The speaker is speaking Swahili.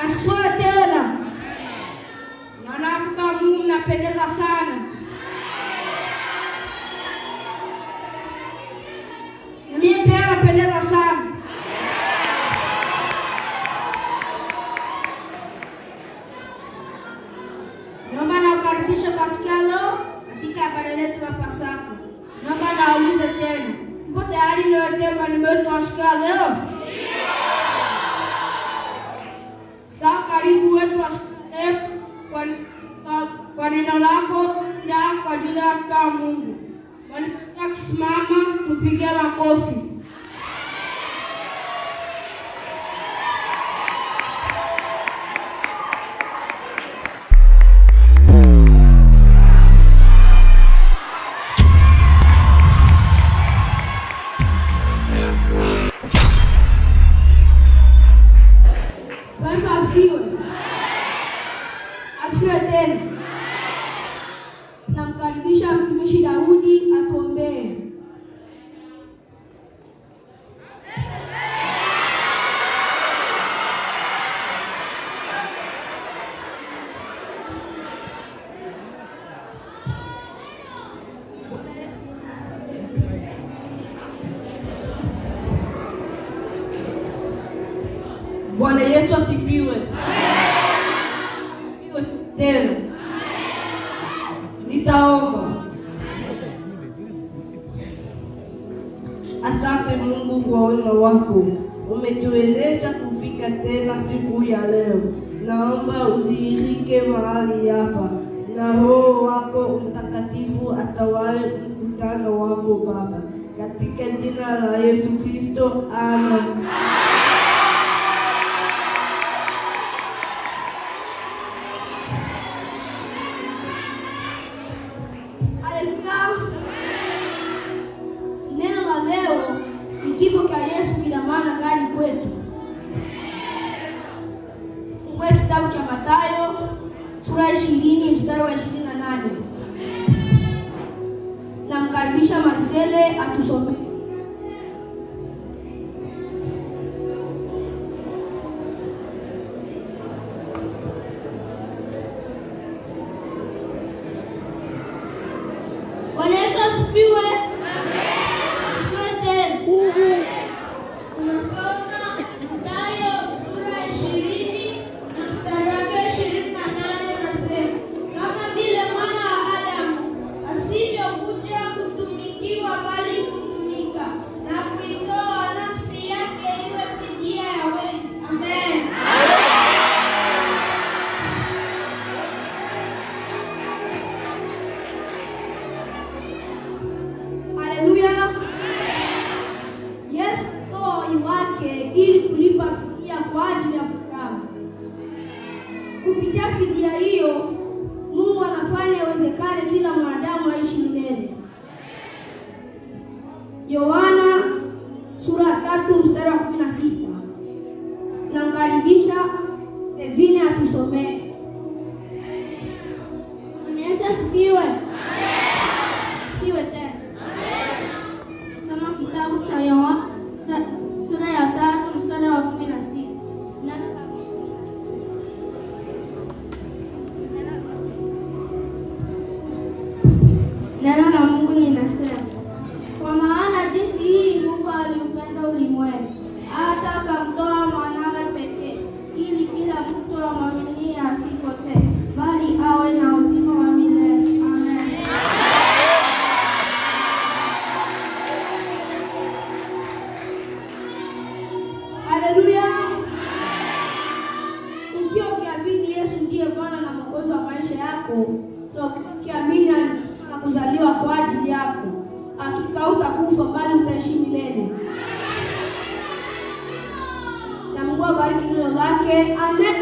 Asifiwe tena. Naona kama Mungu mnapendeza sana. Na mimi pia napendeza sana. Naomba nawakaribisha kwa siku ya leo katika ibada letu ya Pasaka. Naomba naulize tena. Mpo tayari niwetee maneno yetu ya siku ya leo? Sawa, karibu wetu wa siku ya leo kwa neno lako na kwa ajili ya Mungu. Wakisimama tupige makofi. Bwana asifiwe. Asifiwe tena. Namkaribisha mtumishi Daudi atuombee. Bwana Yesu asifiwe. Tena nitaomba. Asante Mungu kwa wema wako, umetuwezesha kufika tena siku ya leo. Naomba udhihirike mahali hapa, na Roho wako Mtakatifu atawale mkutano wako Baba, katika jina la Yesu Kristo, amen. Neno la leo ni kifo cha Yesu kina maana gani kwetu? Fungue kitabu cha Mathayo sura 20 mstari wa 28. Namkaribisha Marcele atusome. Bwana Yesu asifiwe. Asifiwe tena. Unasoma Mathayo sura 20 na mstari wake 28, unasema kama vile mwana wa Adamu asivyokuja kutumikiwa bali kutumika na kuitoa nafsi yake iwe fidia ya wengi. Amen. Haleluya. Yesu toa wake ili kulipa fidia kwa ajili ya mwanadamu. Kupitia fidia hiyo, Mungu anafanya iwezekane kila mwanadamu aishi milele. Yohana sura 3 mstari wa 16. Namkaribisha Devine atusomee. Bwana Yesu asifiwe. Asifiwe tena. Soma kitabu cha Yohana sura ya 3 mstari wa 16. Neno la Mungu linasema, kwa maana jinsi hii Mungu aliupenda ulimwengu hata akamtoa mwanawe pekee, ili kila mtu amwaminie asipotee, bali awe na uzima wa milele. Amen. Haleluya. Ukiwa ukiamini Yesu ndiye Bwana na Mwokozi wa maisha yako, na ukiamini alikufa na kuzaliwa kwa ajili yako, hakika hutakufa bali utaishi milele. Na Mungu abariki neno lake. Amen.